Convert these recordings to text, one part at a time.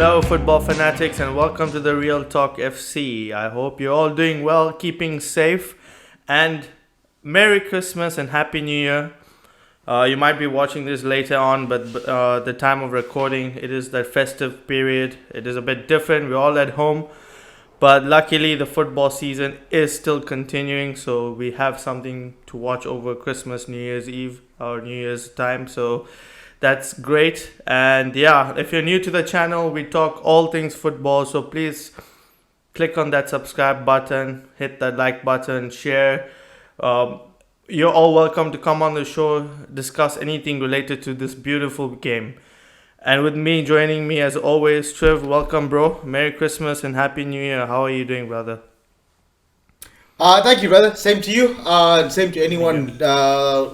Hello, football fanatics, and welcome to the Real Talk FC. I hope you're all doing well, keeping safe, and Merry Christmas and Happy New Year. You might be watching this later on, but the time of recording, it is that festive period. It is a bit different. We're all at home, but luckily the football season is still continuing, so we have something to watch over Christmas, New Year's Eve, or New Year's time. So that's great. And yeah, if you're new to the channel, we talk all things football. So please click on that subscribe button, hit that like button, share. You're all welcome to come on the show, discuss anything related to this beautiful game. And with me, joining me as always, Trev, welcome, bro. Merry Christmas and Happy New Year. How are you doing, brother? Thank you, brother. Same to you. Same to anyone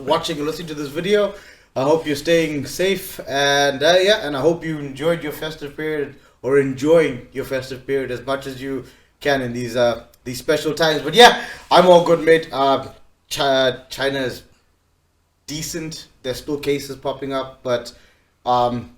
watching and listening to this video. I hope you're staying safe, and and I hope you enjoyed your festive period or enjoying your festive period as much as you can in these special times. But yeah, I'm all good, mate. China is decent. There's still cases popping up, but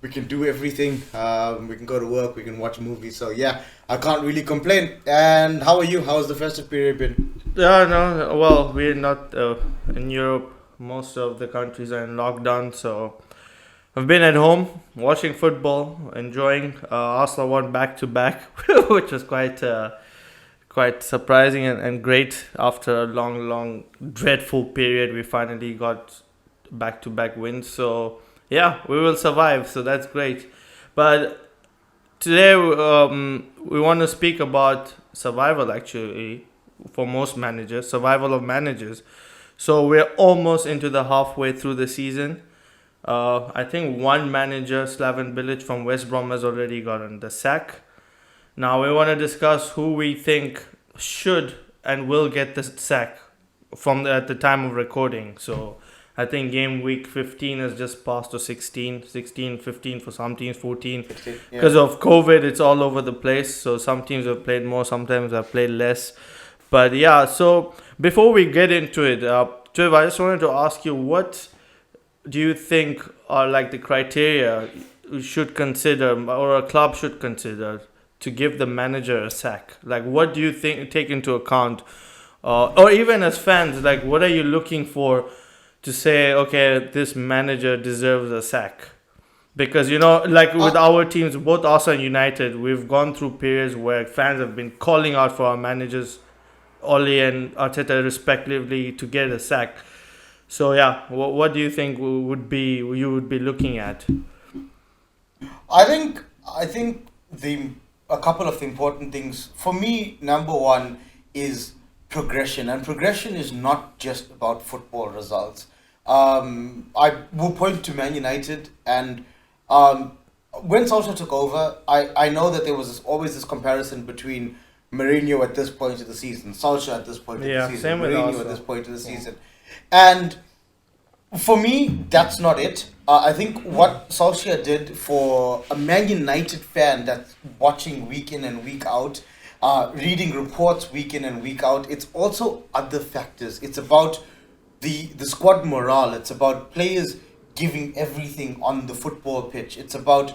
we can do everything. We can go to work. We can watch movies. So yeah, I can't really complain. And how are you? How's the festive period been? No. Well, we're not in Europe. Most of the countries are in lockdown, so I've been at home watching football, enjoying. Arsenal won back to back, which was quite surprising and great. After a long, dreadful period, we finally got back to back wins. So yeah, we will survive. So that's great. But today we want to speak about survival. Actually, for most managers, survival of managers. So we're almost into the halfway through the season. I think one manager, Slaven Bilic from West Brom, has already gotten the sack. Now we want to discuss who we think should and will get the sack at the time of recording. So I think game week 15 has just passed to 16, 15 for some teams, 14. 15, yeah. Because of COVID, it's all over the place. So some teams have played more, sometimes have played less. But yeah, so before we get into it, Trev, I just wanted to ask you, what do you think are like the criteria you should consider or a club should consider to give the manager a sack? Like, what do you think take into account? Or even as fans, like, what are you looking for to say, okay, this manager deserves a sack? Because, like with our teams, both Arsenal and United, we've gone through periods where fans have been calling out for our managers, Ole and Arteta respectively, to get a sack. So yeah, what do you think you would be looking at? I think a couple of the important things for me. Number one is progression, and progression is not just about football results. I will point to Man United, and when Solskjaer took over, I know that there was always this comparison between Mourinho at this point of the season, Solskjaer at this point of the season, same with Mourinho Arsenal. at this point of the season. And for me, that's not it. I think what Solskjaer did for a Man United fan that's watching week in and week out, reading reports week in and week out, it's also other factors. It's about the squad morale. It's about players giving everything on the football pitch. It's about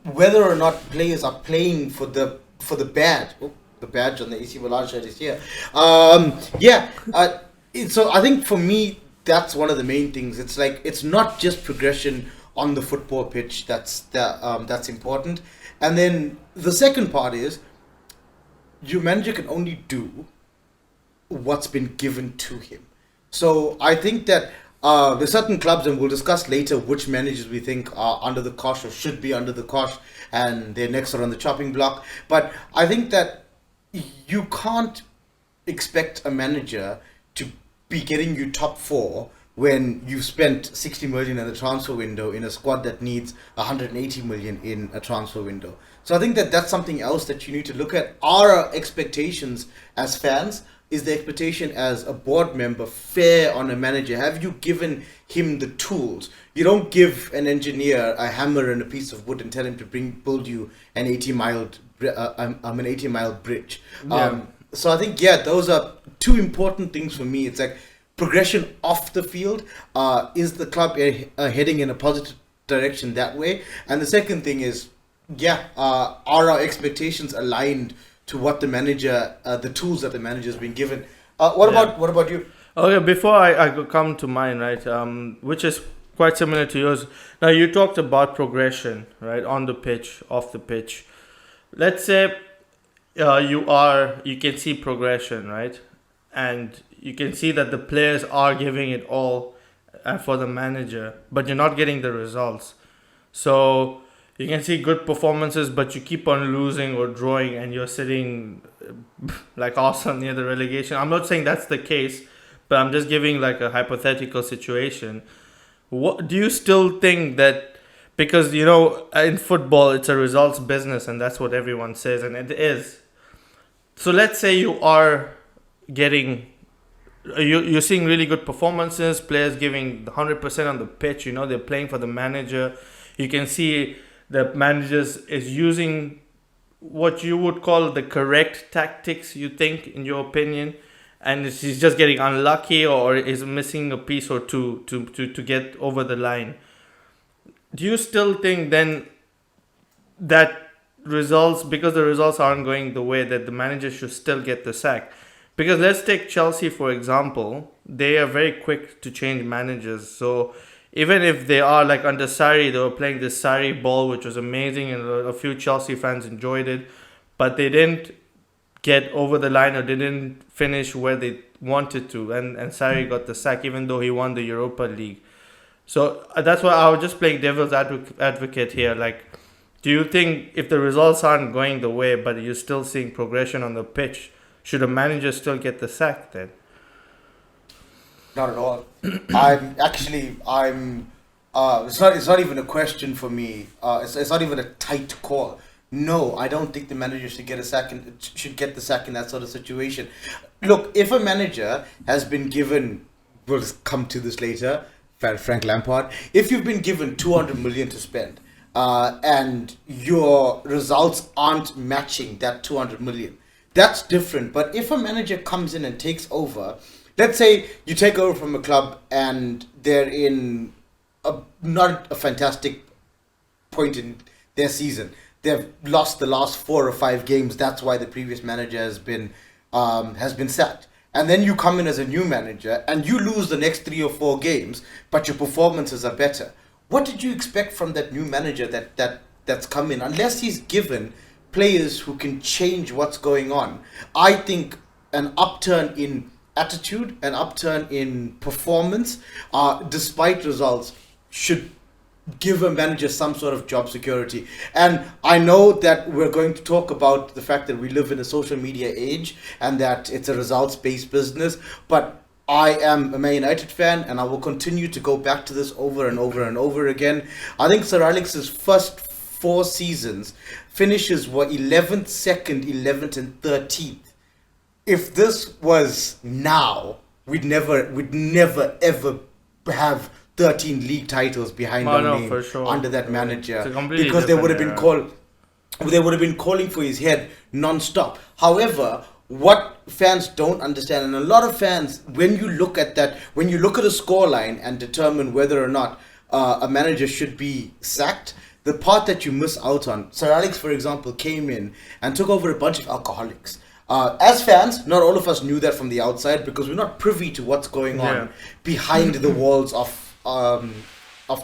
whether or not players are playing for the badge. Oh, the badge on the AC Milan shirt is here. So I think for me, that's one of the main things. It's like, it's not just progression on the football pitch that's important. And then the second part is, your manager can only do what's been given to him. So I think that there's certain clubs, and we'll discuss later which managers we think are under the cosh or should be under the cosh, and they're next are on the chopping block. But I think that you can't expect a manager to be getting you top four when you've spent 60 million in the transfer window in a squad that needs 180 million in a transfer window. So I think that that's something else that you need to look at. Our expectations as fans, is the expectation as a board member fair on a manager? Have you given him the tools? You don't give an engineer a hammer and a piece of wood and tell him to build you an 80-mile bridge. Yeah. So I think, those are two important things for me. It's like progression off the field. Is the club heading in a positive direction that way? And the second thing is are our expectations aligned to what the manager, the tools that the manager has been given? Yeah. What about you? Okay, before I could come to mine, right, which is quite similar to yours. Now, you talked about progression, right, on the pitch, off the pitch. Let's say you can see progression, right, and you can see that the players are giving it all for the manager, but you're not getting the results. So you can see good performances, but you keep on losing or drawing, and you're sitting like Arsenal near the relegation. I'm not saying that's the case, but I'm just giving like a hypothetical situation. What do you still think that? Because in football it's a results business, and that's what everyone says, and it is. So let's say you are getting you're seeing really good performances, players giving 100% on the pitch. They're playing for the manager. You can see the managers is using what you would call the correct tactics, you think, in your opinion, and he's just getting unlucky or is missing a piece or two to get over the line. Do you still think then that results, because the results aren't going the way, that the manager should still get the sack? Because let's take Chelsea for example. They are very quick to change managers. So even if they are like under Sarri, they were playing this Sarri ball, which was amazing, and a few Chelsea fans enjoyed it, but they didn't get over the line or didn't finish where they wanted to, and Sarri got the sack even though he won the Europa League. So that's why I was just playing devil's advocate here. Like, do you think if the results aren't going the way, but you're still seeing progression on the pitch, should a manager still get the sack then? Not at all. I'm. It's not even a question for me. It's not even a tight call. No, I don't think the manager should get a sack. Should get the sack in that sort of situation. Look, if a manager has been given, we'll come to this later. Frank Lampard. If you've been given 200 million to spend, and your results aren't matching that 200 million, that's different. But if a manager comes in and takes over, let's say you take over from a club and they're in not a fantastic point in their season. They've lost the last 4 or 5 games. That's why the previous manager has been sacked. And then you come in as a new manager and you lose the next 3 or 4 games, but your performances are better. What did you expect from that new manager that's come in? Unless he's given players who can change what's going on, I think an upturn in attitude, an upturn in performance, despite results, should give a manager some sort of job security. And I know that we're going to talk about the fact that we live in a social media age and that it's a results-based business, but I am a Man United fan and I will continue to go back to this over and over and over again. I think Sir Alex's first 4 seasons finishes were 11th, 2nd, 11th and 13th. If this was now, we'd never ever have 13 league titles behind our name for sure. Under that manager, because they would have been calling for his head non-stop. However, what fans don't understand, and a lot of fans, when you look at a scoreline and determine whether or not a manager should be sacked, the part that you miss out on, Sir Alex, for example, came in and took over a bunch of alcoholics. As fans, not all of us knew that from the outside because we're not privy to what's going on behind the walls of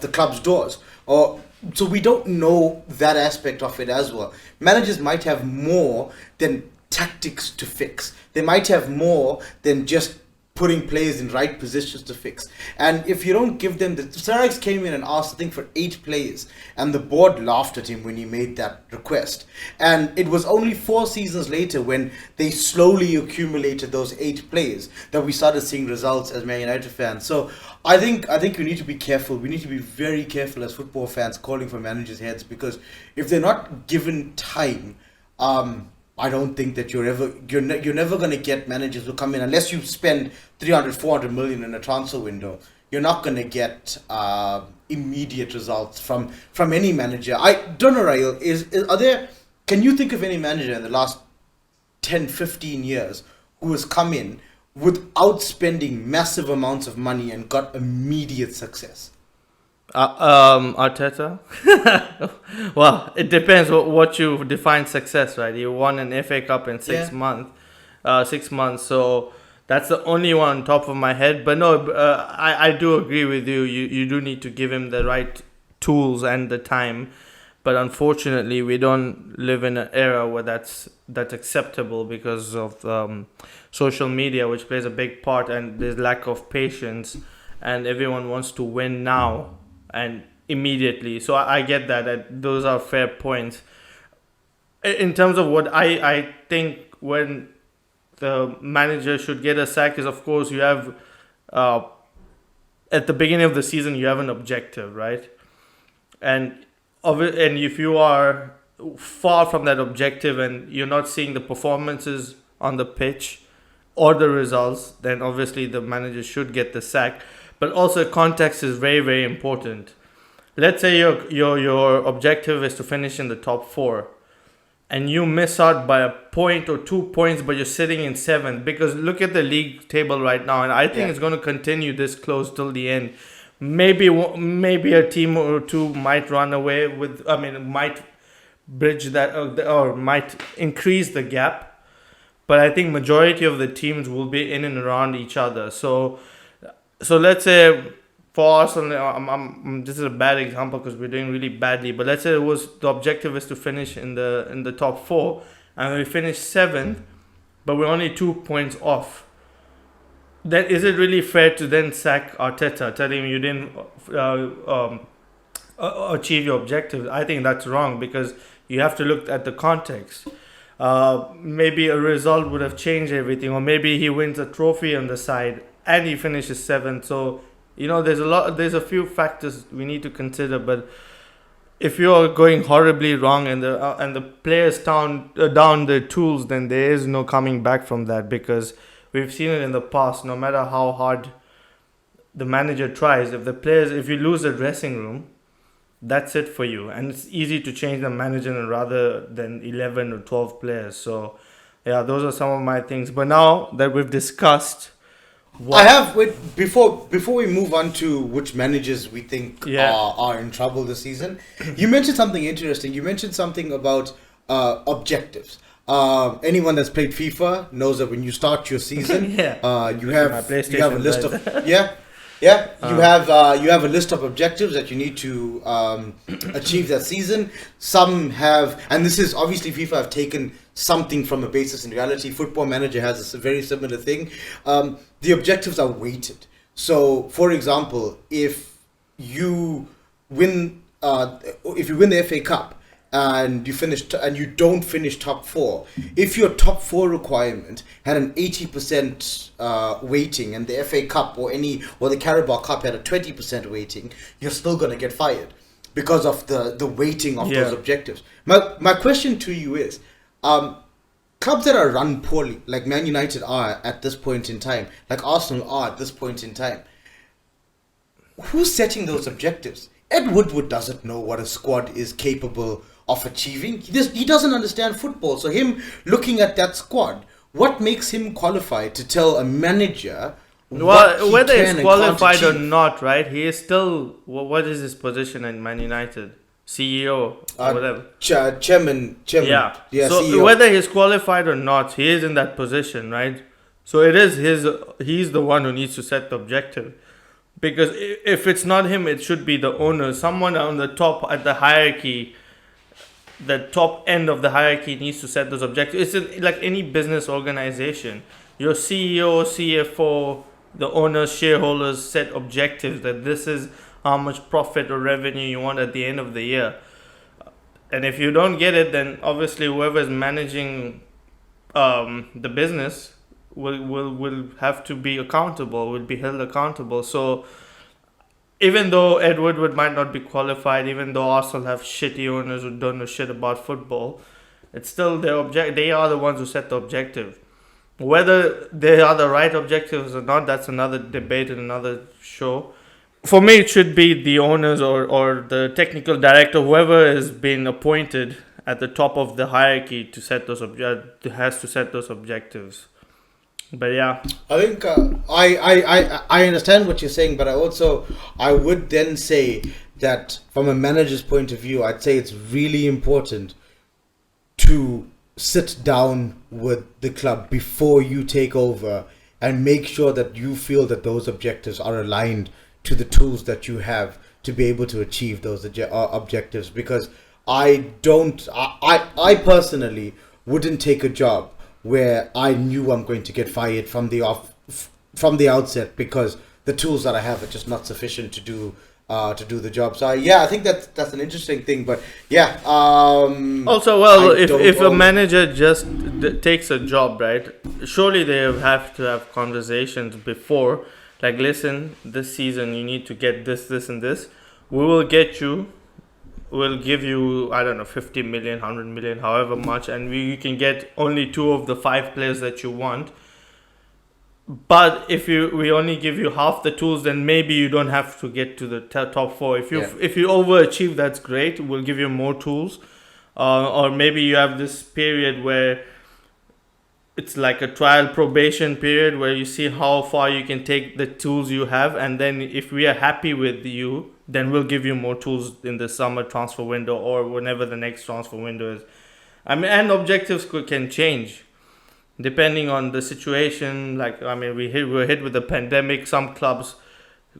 the club's doors. So we don't know that aspect of it as well. Managers might have more than tactics to fix. They might have more than just putting players in right positions to fix. And if you don't give them Sir Alex came in and asked, I think, for 8 players, and the board laughed at him when he made that request. And it was only 4 seasons later, when they slowly accumulated those 8 players, that we started seeing results as Man United fans. So I think we need to be careful. We need to be very careful as football fans calling for managers' heads, because if they're not given time, I don't think that you're never going to get managers who come in, unless you spend 300, 400 million in a transfer window. You're not going to get immediate results from any manager. I don't know, Rahil, can you think of any manager in the last 10, 15 years who has come in without spending massive amounts of money and got immediate success? Arteta. Well, it depends what you define success, right? You won an FA Cup in 6 months, 6 months. So that's the only one on top of my head. But no, I do agree with you. You do need to give him the right tools and the time. But unfortunately, we don't live in an era where that's acceptable because of social media, which plays a big part, and there's lack of patience, and everyone wants to win now and immediately. So I get that those are fair points. In terms of what I think when the manager should get a sack is, of course, you have at the beginning of the season you have an objective, right? And if you are far from that objective and you're not seeing the performances on the pitch or the results, then obviously the manager should get the sack. But also context is very, very important. Let's say your objective is to finish in the top four, and you miss out by a point or 2 points, but you're sitting in seventh. Because look at the league table right now, and I think it's going to continue this close till the end. Maybe a team or two might run away with. I mean, might bridge that or might increase the gap, but I think majority of the teams will be in and around each other. So let's say for us, this is a bad example because we're doing really badly. But let's say the objective is to finish in the top four, and we finish seventh, but we're only 2 points off. Then is it really fair to then sack Arteta, telling him you didn't achieve your objective? I think that's wrong because you have to look at the context. Maybe a result would have changed everything, or maybe he wins a trophy on the side and he finishes seventh. So there's a few factors we need to consider. But if you're going horribly wrong and the players down their tools, then there is no coming back from that, because we've seen it in the past. No matter how hard the manager tries, if you lose the dressing room, that's it for you. And it's easy to change the manager rather than 11 or 12 players. So, yeah, those are some of my things. But now that we've discussed, before we move on to which managers we think are in trouble this season, you mentioned something interesting. You mentioned something about objectives. Anyone that's played FIFA knows that when you start your season, you have a list of you have a list of objectives that you need to achieve that season. Some have, and this is obviously FIFA have taken something from a basis in reality. Football Manager has a very similar thing. The objectives are weighted. So, for example, if you win the FA Cup, and you don't finish top four, if your top four requirement had an 80% weighting, and the FA Cup or the Carabao Cup had a 20% weighting, you're still gonna get fired because of the weighting of those objectives. My question to you is, clubs that are run poorly, like Man United are at this point in time, like Arsenal are at this point in time, who's setting those objectives? Ed Woodward doesn't know what a squad is capable of achieving. He doesn't understand football. So him looking at that squad, what makes him qualified to tell a manager whether he's qualified or not, right? He is still, what is his position in Man United? CEO or whatever. Chairman. Yeah. So CEO. Whether he's qualified or not, he is in that position, right? So he's the one who needs to set the objective. Because if it's not him, it should be the owner. Someone on the top at the hierarchy, the top end of the hierarchy needs to set those objectives. It's like any business organization. Your CEO, CFO, the owners, shareholders set objectives that this is how much profit or revenue you want at the end of the year. And if you don't get it, then obviously whoever is managing the business will have to be accountable, will be held accountable. So even though Ed Woodward might not be qualified, even though Arsenal have shitty owners who don't know shit about football, it's still they are the ones who set the objective. Whether they are the right objectives or not, that's another debate in another show. For me, it should be the owners or the technical director, whoever has been appointed at the top of the hierarchy to set those has to set those objectives. But yeah, I think I understand what you're saying, but I would then say that from a manager's point of view, I'd say it's really important to sit down with the club before you take over and make sure that you feel that those objectives are aligned to the tools that you have to be able to achieve those objectives. Because I personally wouldn't take a job where I knew I'm going to get fired from the outset because the tools that I have are just not sufficient to do the job. So I think that's an interesting thing. But yeah, also, well, I if don't a manager just takes a job, right? Surely they have to have conversations before, like, listen, this season you need to get this, this, and this. We will get you. We'll give you, I don't know, 50 million, 100 million, however much, and you can get only 2 of the 5 players that you want. But if we only give you half the tools, then maybe you don't have to get to the top 4. If you overachieve, that's great. We'll give you more tools, or maybe you have this period where it's like a trial probation period where you see how far you can take the tools you have, and then if we are happy with you, then we'll give you more tools in the summer transfer window or whenever the next transfer window is. I mean, and objectives can change depending on the situation. Like, I mean, we were hit with the pandemic. Some clubs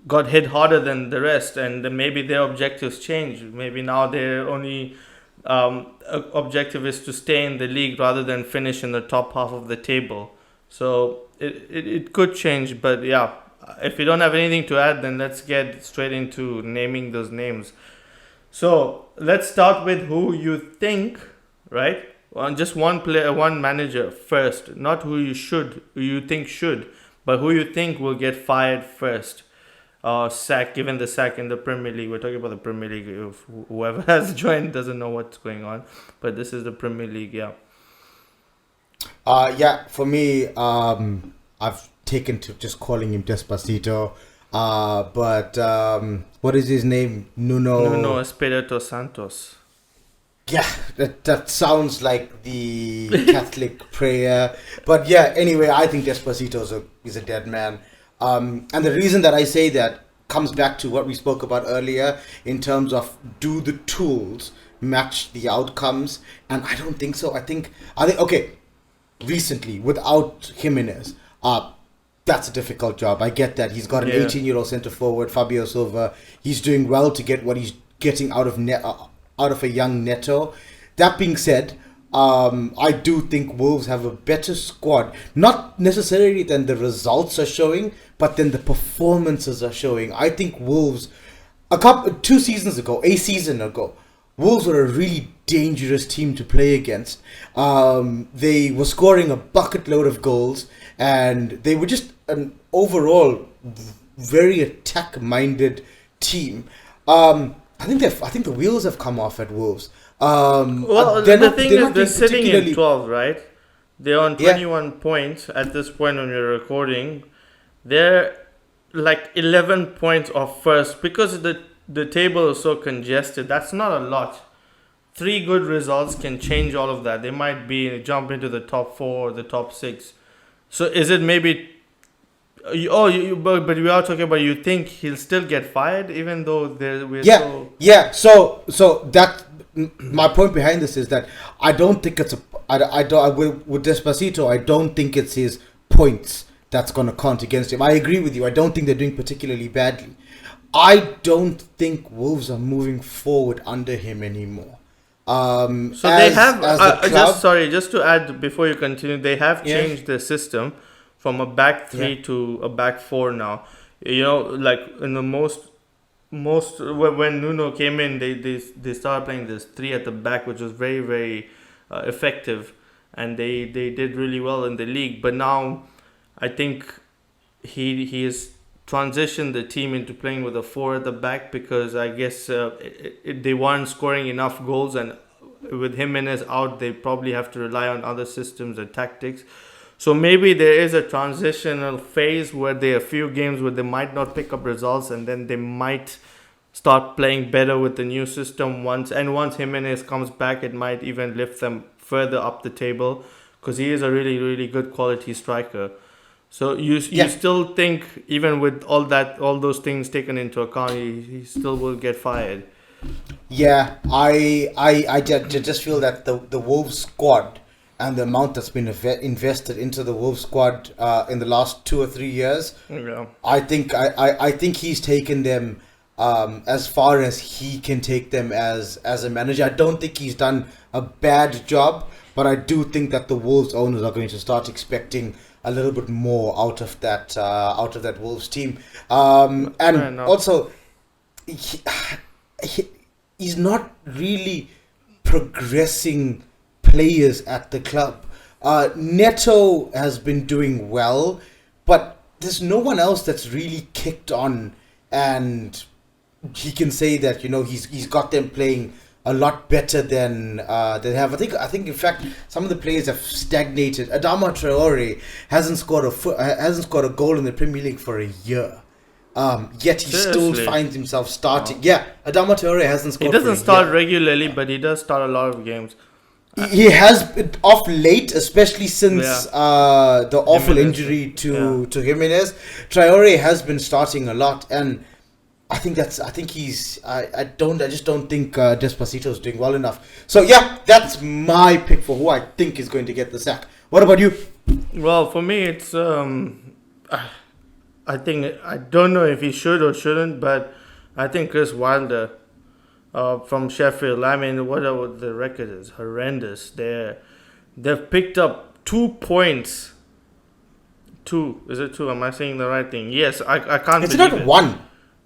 got hit harder than the rest, and then maybe their objectives change. Maybe now their only objective is to stay in the league rather than finish in the top half of the table. So it could change, but yeah, if you don't have anything to add, then let's get straight into naming those names. So let's start with who you think, right? Just one player, one manager first, not who you think should, but who you think will get fired first. Given the sack in the Premier League. We're talking about the Premier League. If whoever has joined doesn't know what's going on, but this is the Premier League, yeah. For me, I've taken to just calling him Despacito. But what is his name? Nuno Espirito Santos. Yeah, that sounds like the Catholic prayer. But yeah, anyway, I think Despacito is a dead man. And the reason that I say that comes back to what we spoke about earlier in terms of, do the tools match the outcomes? And I don't think so. I think okay, recently without Jimenez, that's a difficult job. I get that. He's got an 18-year-old centre forward, Fabio Silva. He's doing well to get what he's getting out of a young Neto. That being said, I do think Wolves have a better squad, not necessarily than the results are showing, but then the performances are showing. I think Wolves, a season ago, Wolves were a really dangerous team to play against. They were scoring a bucket load of goals, and they were just an overall very attack-minded team. I think the wheels have come off at Wolves. The thing is, they're sitting in 12, right? They're on 21 points at this point when we're recording. They're like 11 points off first because the table is so congested. That's not a lot. 3 good results can change all of that. They might jump into the top 4 or the top 6. So is it maybe? But we are talking about, you think he'll still get fired even though So that my point behind this is that I don't think it's with Despacito. I don't think it's his points that's going to count against him. I agree with you. I don't think they're doing particularly badly. I don't think Wolves are moving forward under him anymore. Just to add before you continue, they have changed the system from a back 3 to a back 4 now. You know, like in the most when Nuno came in, they started playing this 3 at the back, which was very, very effective, and they did really well in the league. But now I think he has transitioned the team into playing with a 4 at the back because I guess they weren't scoring enough goals, and with Jimenez out, they probably have to rely on other systems and tactics. So maybe there is a transitional phase where there are a few games where they might not pick up results, and then they might start playing better with the new system once Jimenez comes back, it might even lift them further up the table because he is a really, really good quality striker. So you Yeah. still think, even with all those things taken into account, he still will get fired? Yeah, just feel that the Wolves squad and the amount that's been invested into the Wolves squad in the last 2 or 3 years, Yeah. I think he's taken them as far as he can take them as a manager. I don't think he's done a bad job, but I do think that the Wolves owners are going to start expecting a little bit more out of that Wolves team. Fair And enough. also, he, he, he's not really progressing players at the club. Neto has been doing well, but there's no one else that's really kicked on, and he can say that he's got them playing a lot better than they have. I think in fact some of the players have stagnated. Adama Traore hasn't scored a goal in the Premier League for a year. Yet he still Seriously. finds himself starting. Wow. Yeah, Adama Traore hasn't He scored for doesn't a start year. regularly, but he does start a lot of games. He has been off late, especially since Yeah. the awful Jimenez. injury Yeah. to Jimenez. Traore has been starting a lot, and I just don't think Despacito is doing well enough. So yeah, that's my pick for who I think is going to get the sack. What about you? Well, for me, it's I think, I don't know if he should or shouldn't, but I think Chris Wilder, from Sheffield. I mean, whatever the record is, horrendous. They've picked up 2 points. Two, is it two? Am I saying the right thing? Yes, I can't It's believe not it. one.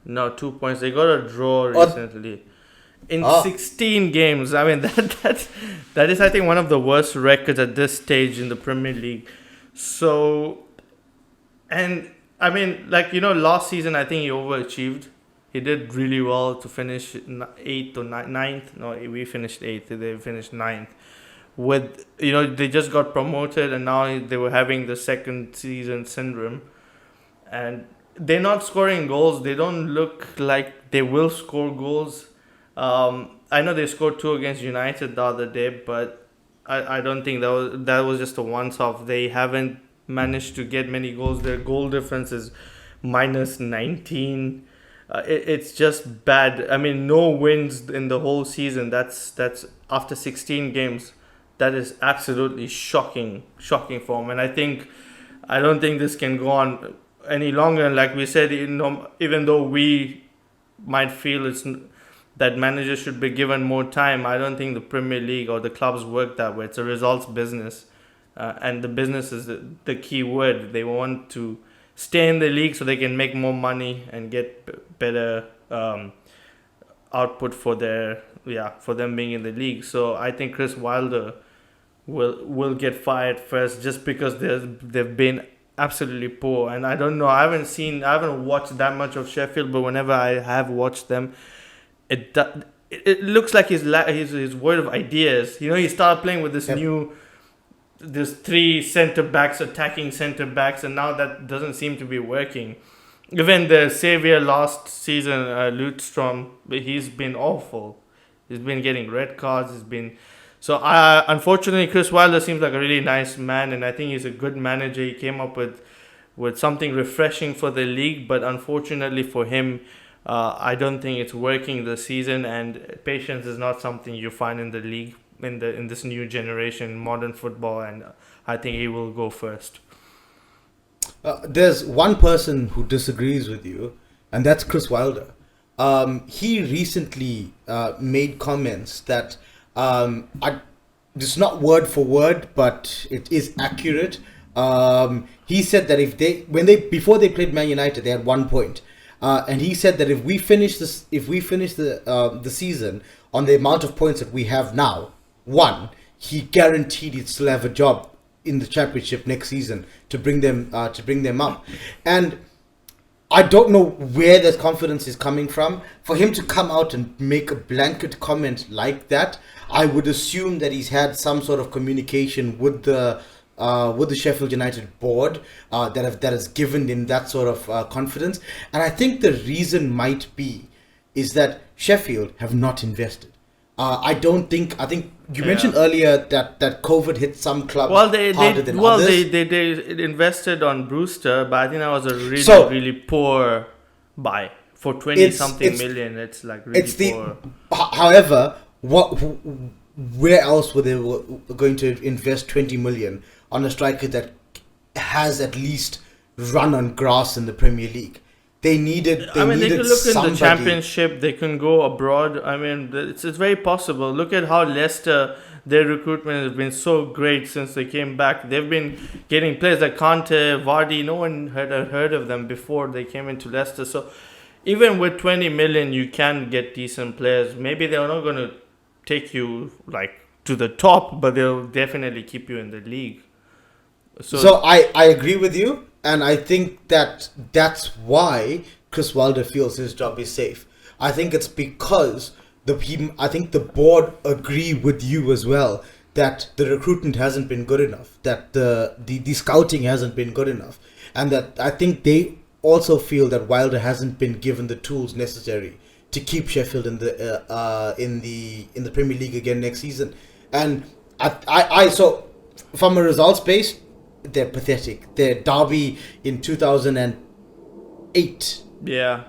No, 2 points. They got a draw Or recently in ah, 16 games. I mean, that is, I think, one of the worst records at this stage in the Premier League. So, and I mean, like, last season I think he overachieved. He did really well to finish eighth or ninth. No, we finished eighth. They finished ninth. With, they just got promoted, and now they were having the second season syndrome, and they're not scoring goals. They don't look like they will score goals. I know they scored two against United the other day, but I don't think that was just a once off. They haven't managed to get many goals. Their goal difference is minus 19. It's just bad. I mean, no wins in the whole season. That's after 16 games. That is absolutely shocking form. And I don't think this can go on any longer. And like we said, even though we might feel that managers should be given more time, I don't think the Premier League or the clubs work that way. It's a results business, and the business is the key word. They want to stay in the league so they can make more money and get better output for them being in the league. So I think Chris Wilder will get fired first, just because they've been absolutely poor. And I don't know, I haven't watched that much of Sheffield, but whenever I have watched them, it looks like he's void of ideas. He started playing with yep. this three center backs, attacking center backs, and now that doesn't seem to be working. Even the savior last season, Lutstrom, he's been awful. He's been getting red cards. So unfortunately, Chris Wilder seems like a really nice man, and I think he's a good manager. He came up with something refreshing for the league, but unfortunately for him, I don't think it's working this season. And patience is not something you find in the league in this new generation, modern football, and I think he will go first. There's one person who disagrees with you, and that's Chris Wilder. He recently made comments that it's not word for word, but it is accurate. He said that before they played Man United, they had 1 point, and he said that if we finish the season on the amount of points that we have now, he guaranteed he'd still have a job in the championship next season to bring them up. And I don't know where that confidence is coming from. For him to come out and make a blanket comment like that, I would assume that he's had some sort of communication with the Sheffield United board that has given him that sort of confidence. And I think the reason might be is that Sheffield have not invested. I think you mentioned earlier that COVID hit some clubs Well, they harder than others. they invested on Brewster, but I think that was a really really poor buy for 20 something million. It's like really poor. However, where else were they going to invest 20 million on a striker that has at least run on grass in the Premier League? They needed they could look somebody. in the Championship. They can go abroad. I mean, it's very possible. Look at how Leicester, their recruitment has been so great since they came back. They've been getting players like Conte, Vardy. No one had heard of them before they came into Leicester. So even with 20 million, you can get decent players. Maybe they're not going to take you like to the top, but they'll definitely keep you in the league. So I agree with you. And I think that's why Chris Wilder feels his job is safe. I think it's because I think the board agree with you as well that the recruitment hasn't been good enough, that the scouting hasn't been good enough, and that I think they also feel that Wilder hasn't been given the tools necessary to keep Sheffield in the Premier League again next season. And I so from a results base, they're pathetic. Their derby in 2008. Yeah.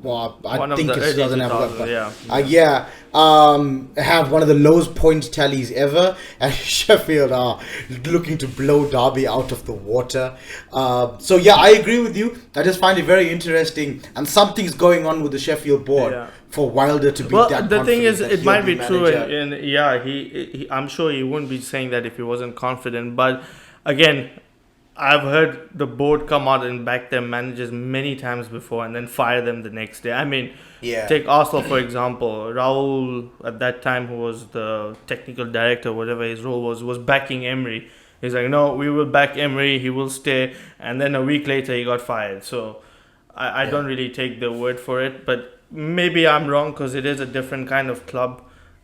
Well, I think it's 2008. Yeah. Have one of the lowest point tallies ever, and Sheffield are looking to blow Derby out of the water. So yeah, I agree with you. I just find it very interesting, and something's going on with the Sheffield board for Wilder to be that confident. Well, the thing is, it might be true, manager. he I'm sure he wouldn't be saying that if he wasn't confident. But again, I've heard the board come out and back their managers many times before and then fire them the next day. I mean, take Arsenal for example. Raul at that time, who was the technical director, whatever his role was backing Emery. He's like, no, we will back Emery, he will stay. And then a week later, he got fired. So I don't really take the word for it. But maybe I'm wrong because it is a different kind of club.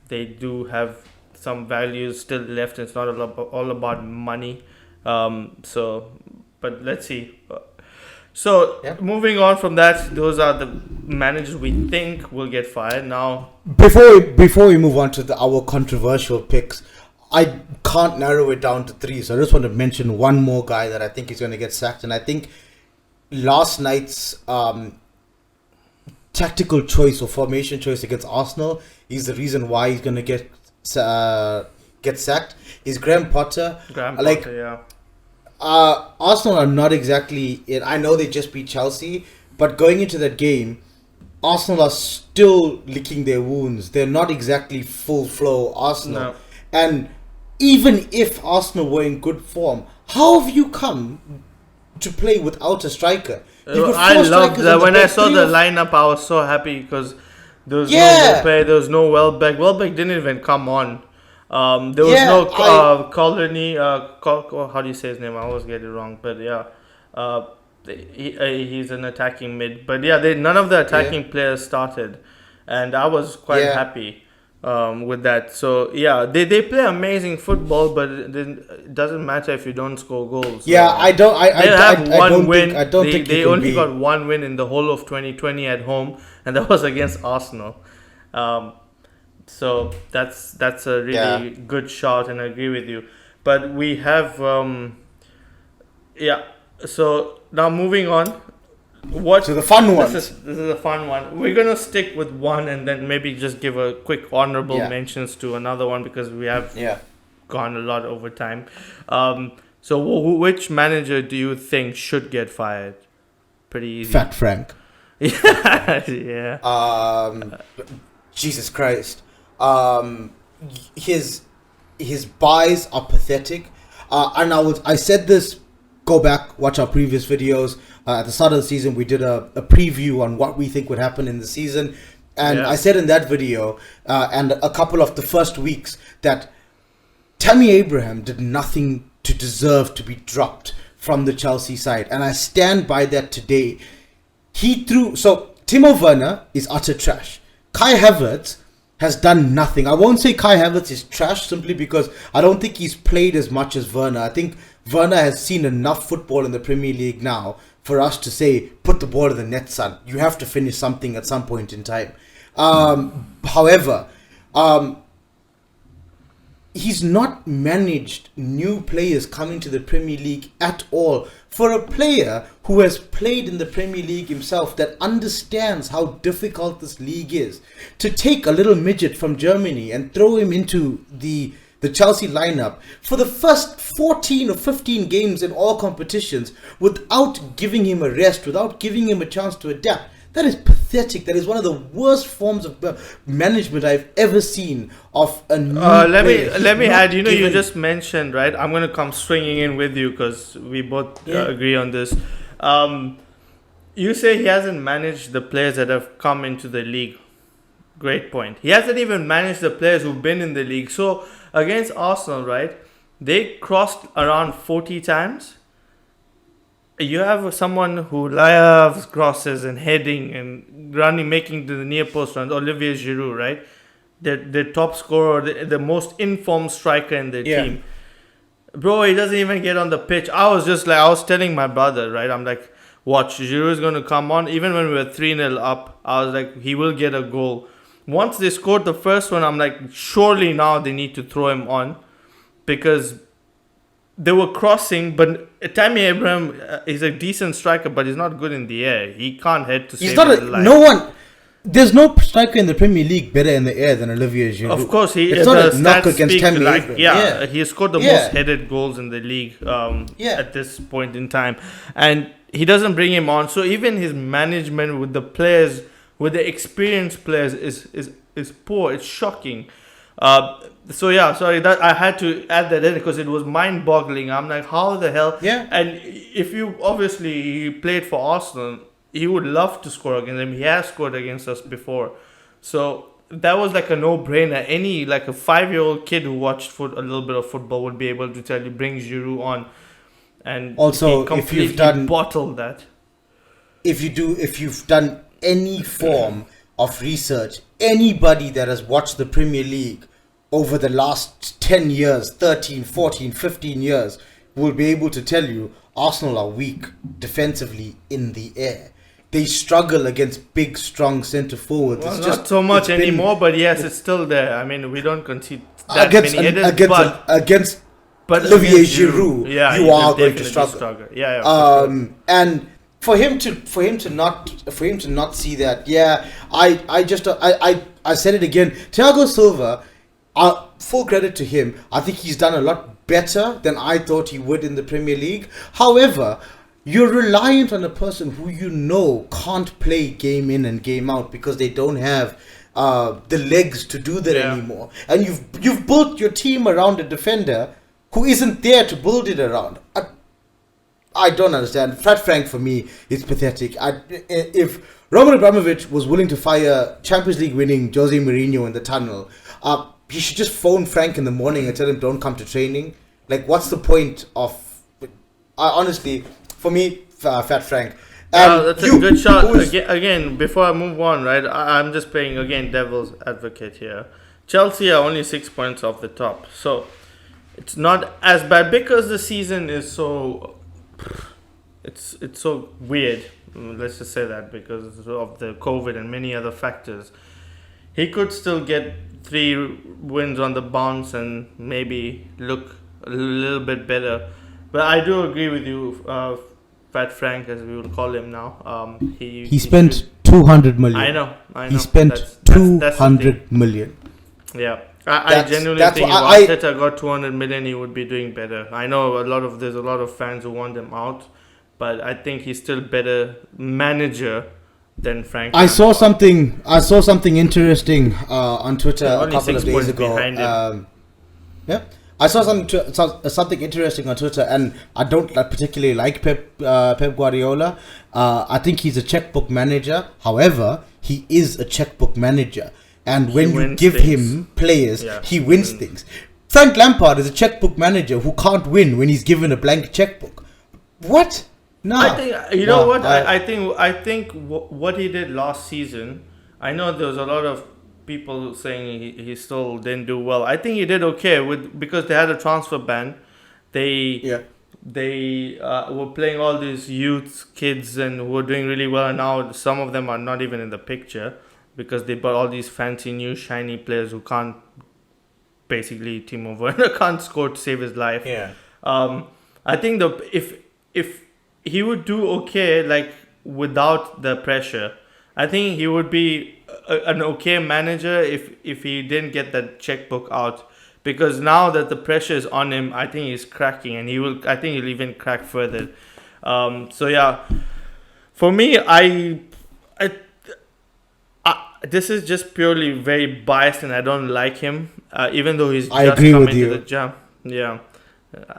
They do have some values still left. It's not all about money. But let's see. Moving on from that, those are the managers we think will get fired. Now, before we move on to our controversial picks, I can't narrow it down to 3. So I just want to mention one more guy that I think is going to get sacked, and I think last night's tactical choice or formation choice against Arsenal is the reason why he's going to get sacked. Is Graham Potter. Arsenal are not exactly it. I know they just beat Chelsea, but going into that game, Arsenal are still licking their wounds. They're not exactly full flow Arsenal. No. And even if Arsenal were in good form, how have you come to play without a striker? I loved that. When I saw the lineup, I was so happy because there was no Mopé, there was no Welbeck. Welbeck didn't even come on. There was no Colony. How do you say his name? I always get it wrong. But he's an attacking mid. But none of the attacking players started, and I was quite happy with that. So they play amazing football, but it doesn't matter if you don't score goals. They have one win. They only got got one win in the whole of 2020 at home, and that was against Arsenal. So that's a really good shot, and I agree with you. But we have So now moving on. So the fun one. This is a fun one. We're gonna stick with one, and then maybe just give a quick honorable mentions to another one because we have gone a lot over time. So which manager do you think should get fired? Pretty easy. Fat Frank. Yeah. Jesus Christ. His buys are pathetic. And I said this. Go back, watch our previous videos. At the start of the season, we did a preview on what we think would happen in the season. And I said in that video, and a couple of the first weeks, that Tammy Abraham did nothing to deserve to be dropped from the Chelsea side. And I stand by that today. So Timo Werner is utter trash. Kai Havertz has done nothing. I won't say Kai Havertz is trash simply because I don't think he's played as much as Werner. I think Werner has seen enough football in the Premier League now for us to say, put the ball in the net, son. You have to finish something at some point in time. However, He's not managed new players coming to the Premier League at all. For a player who has played in the Premier League himself, that understands how difficult this league is, to take a little midget from Germany and throw him into the Chelsea lineup for the first 14 or 15 games in all competitions without giving him a rest, without giving him a chance to adapt. That is pathetic. That is one of the worst forms of management I've ever seen of a new player. Let me add. You just mentioned, right? I'm going to come swinging in with you because we both agree on this. You say he hasn't managed the players that have come into the league. Great point. He hasn't even managed the players who've been in the league. So against Arsenal, right? They crossed around 40 times. You have someone who loves crosses and heading and running, making the near post runs. Olivier Giroud, right? The top scorer, the most informed striker in the team. Bro, he doesn't even get on the pitch. I was telling my brother, right? I'm like, watch, Giroud is going to come on. Even when we were 3-0 up, I was like, he will get a goal. Once they scored the first one, I'm like, surely now they need to throw him on because they were crossing, but Tammy Abraham is a decent striker, but he's not good in the air. He can't head to save his life. There's no striker in the Premier League better in the air than Olivier Giroud. Of course, it's not a knock against Tammy Abraham. He scored the most headed goals in the league at this point in time. And he doesn't bring him on. So even his management with the players, with the experienced players, is poor. It's shocking. That I had to add that in because it was mind-boggling. I'm like, how the hell? Yeah. And if you he played for Arsenal, he would love to score against them. He has scored against us before, so that was like a no-brainer. Any like a 5-year-old kid who watched a little bit of football would be able to tell you, bring Giroud on. And also, if you've done bottled that, if you've done any form of research, anybody that has watched the Premier League over the last 10 years, 13, 14, 15 years, will be able to tell you Arsenal are weak defensively in the air. They struggle against big, strong centre forwards. Well, it's not so much anymore, but yes, it's still there. I mean, we don't concede that many headers, against Olivier Giroud, you are going to struggle. And for him to not see that, I said it again. Thiago Silva, full credit to him. I think he's done a lot better than I thought he would in the Premier League. However, you're reliant on a person who can't play game in and game out because they don't have the legs to do that anymore. And you've built your team around a defender who isn't there to build it around. I don't understand. Fat Frank, for me, is pathetic. If Roman Abramovich was willing to fire Champions League winning Jose Mourinho in the tunnel, he should just phone Frank in the morning and tell him don't come to training. Like, what's the point of... honestly, for me, Fat Frank... that's a good shot. Again, before I move on, right, I'm just playing, again, devil's advocate here. Chelsea are only 6 points off the top. So, it's not as bad because the season is so... It's so weird. Let's just say that because of the COVID and many other factors. He could still get 3 wins on the bounce and maybe look a little bit better. But I do agree with you, Fat Frank, as we will call him now. He spent 200 million. I know. He spent 200 million. Yeah. I genuinely think if Arteta got 200 million, he would be doing better. I know there's a lot of fans who want him out, but I think he's still better manager than Frank. I saw something interesting on Twitter a couple of days ago. I saw something interesting on Twitter, and I don't particularly like Pep Guardiola. I think he's a checkbook manager. However, he is a checkbook manager. And when you give him players, he wins things. Frank Lampard is a checkbook manager who can't win when he's given a blank checkbook. What? No. I think I think what he did last season. I know there was a lot of people saying he still didn't do well. I think he did okay because they had a transfer ban. They were playing all these youth kids and who were doing really well, and now some of them are not even in the picture. because they bought all these fancy new shiny players who can't basically Timo Werner can't score to save his life. Yeah. I think if he would do okay like without the pressure, I think he would be an okay manager if he didn't get that checkbook out. Because now that the pressure is on him, I think he's cracking, and I think he'll even crack further. So yeah, for me, this is just purely very biased, and I don't like him, even though he's I just agree come with into you. the jump. Yeah,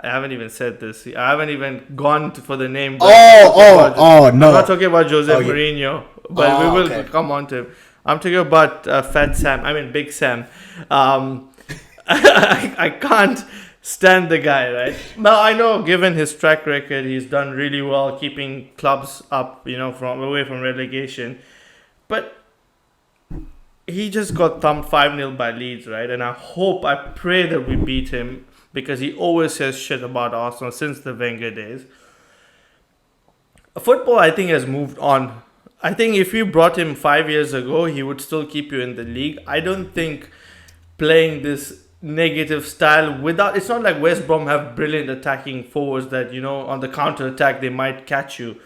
I haven't even said this. I haven't even gone for the name. No. I'm not talking about Jose Oh, yeah. Mourinho, but we will Okay. come on to him. I'm talking about Fat Sam. I mean Big Sam. I can't stand the guy, right? Now I know, given his track record, he's done really well keeping clubs up, from away from relegation. But he just got thumped 5-0 by Leeds, right? And I pray that we beat him, because he always says shit about Arsenal since the Wenger days. Football, I think, has moved on. I think if you brought him 5 years ago, he would still keep you in the league. I don't think playing this negative style it's not like West Brom have brilliant attacking forwards that, on the counter attack they might catch you.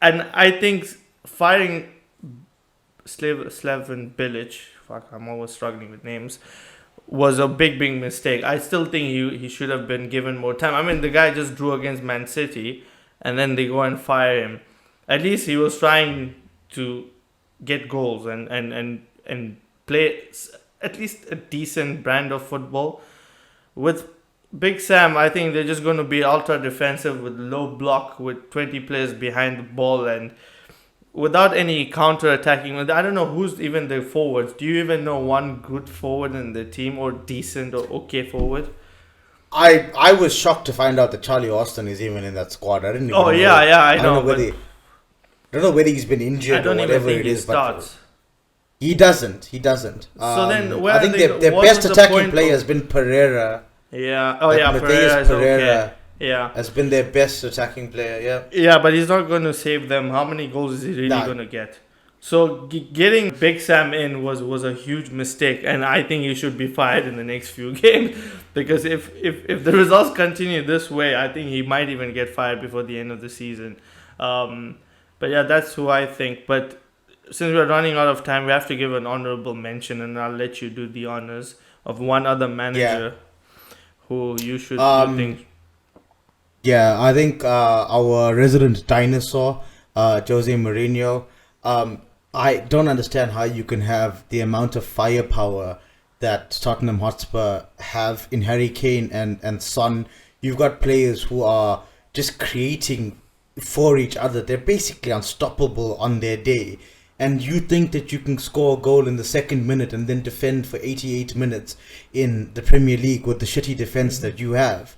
And I think firing Slaven Bilic, I'm always struggling with names, was a big mistake. I still think he should have been given more time. I mean, the guy just drew against Man City, and then they go and fire him. At least he was trying to get goals and play at least a decent brand of football. With Big Sam, I think they're just going to be ultra defensive with low block, with 20 players behind the ball, and without any counter attacking. I don't know who's even the forwards. Do you even know one good forward in the team, or decent or okay forward? I was shocked to find out that Charlie Austin is even in that squad. I didn't even know. I know. I don't know whether he's been injured or whatever it is. Starts. He doesn't. So then, I think their best attacking player has been Pereira. Yeah. Pereira. Okay. Yeah. Has been their best attacking player. Yeah. Yeah, but he's not going to save them. How many goals is he really going to get? So getting Big Sam in was a huge mistake, and I think he should be fired in the next few games, because if the results continue this way, I think he might even get fired before the end of the season. But yeah, that's who I think. But since we're running out of time, we have to give an honorable mention, and I'll let you do the honors of one other manager who you should think. Yeah, I think our resident dinosaur, Jose Mourinho. I don't understand how you can have the amount of firepower that Tottenham Hotspur have in Harry Kane and Son. You've got players who are just creating for each other. They're basically unstoppable on their day. And you think that you can score a goal in the second minute and then defend for 88 minutes in the Premier League with the shitty defense that you have.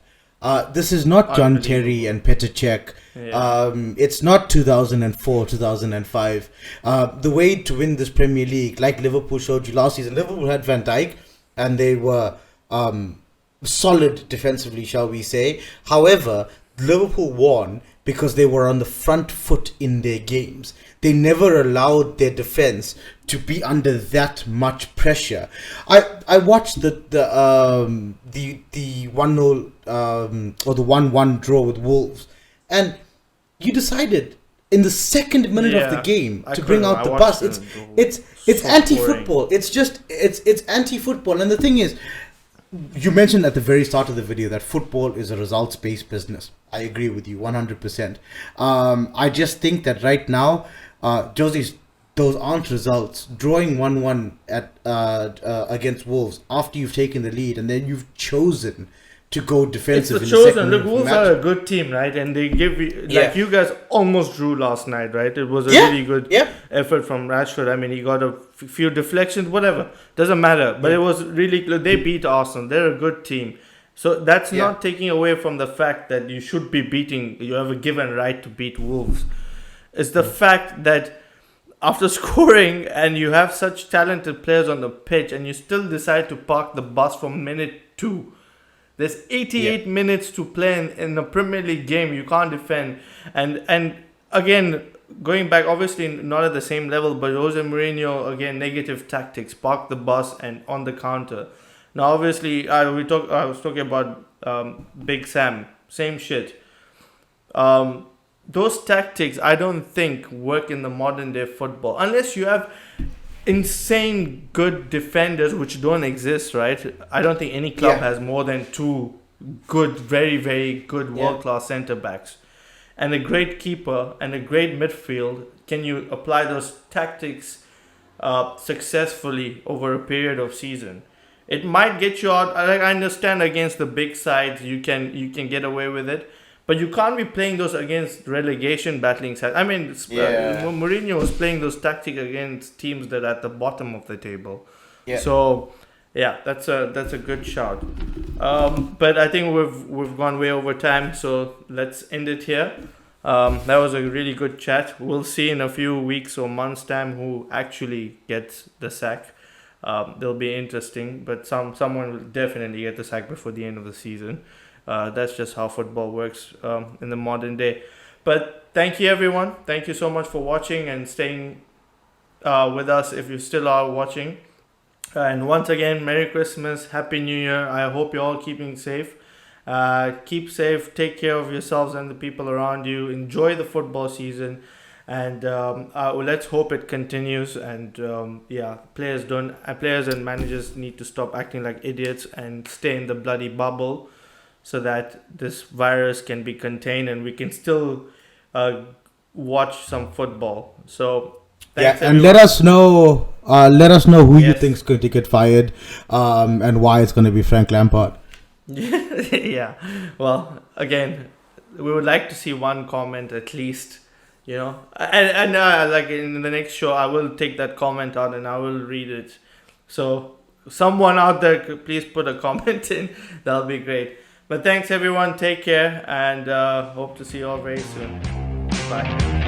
This is not John Terry and Petr Cech. Yeah. It's not 2004, 2005. The way to win this Premier League, like Liverpool showed you last season, Liverpool had Van Dijk, and they were solid defensively, shall we say. However, Liverpool won because they were on the front foot in their games. They never allowed their defense to be under that much pressure. I watched the 1-0 or the 1-1 draw with Wolves, and you decided in the second minute of the game to bring out the bus. It's anti-football. It's anti-football. And the thing is, you mentioned at the very start of the video that football is a results-based business. I agree with you 100%. I just think that right now, those aren't results. Drawing 1-1 at against Wolves after you've taken the lead, and then you've chosen to go defensive. It's the chosen. Look, Wolves are a good team, right? And they give you, like, you guys almost drew last night, right? It was a really good effort from Rashford. I mean, he got a few deflections, whatever. Doesn't matter. But it was really, they beat Arsenal. They're a good team. So that's not taking away from the fact that you should be you have a given right to beat Wolves. It's the fact that after scoring and you have such talented players on the pitch and you still decide to park the bus from minute 2. There's 88 minutes to play in a Premier League game. You can't defend. And again, going back, obviously not at the same level, but Jose Mourinho again, negative tactics, park the bus and on the counter. Now, obviously, I was talking about Big Sam, same shit. Those tactics, I don't think work in the modern day football unless you have insane good defenders, which don't exist, right? I don't think any club has more than two good, very very good world class centre backs, and a great keeper and a great midfield. Can you apply those tactics successfully over a period of season? It might get you out. I understand against the big sides you can get away with it, but you can't be playing those against relegation battling sides. I mean, Mourinho was playing those tactics against teams that are at the bottom of the table. Yeah. So, yeah, that's a good shout. But I think we've gone way over time, so let's end it here. That was a really good chat. We'll see in a few weeks or months' time who actually gets the sack. They'll be interesting, but someone will definitely get the sack before the end of the season. That's just how football works in the modern day. But thank you, everyone. Thank you so much for watching and staying with us if you still are watching. And once again, Merry Christmas, Happy New Year. I hope you're all keeping safe. Keep safe, take care of yourselves and the people around you. Enjoy the football season. And let's hope it continues. And players and managers need to stop acting like idiots and stay in the bloody bubble, so that this virus can be contained and we can still watch some football. So thanks, and everyone. let us know who you think's going to get fired, and why it's going to be Frank Lampard. Yeah. Well, again, we would like to see one comment at least. You know, and like in the next show, I will take that comment out and I will read it. So someone out there, please put a comment in. That'll be great. But thanks everyone. Take care and hope to see you all very soon. Bye.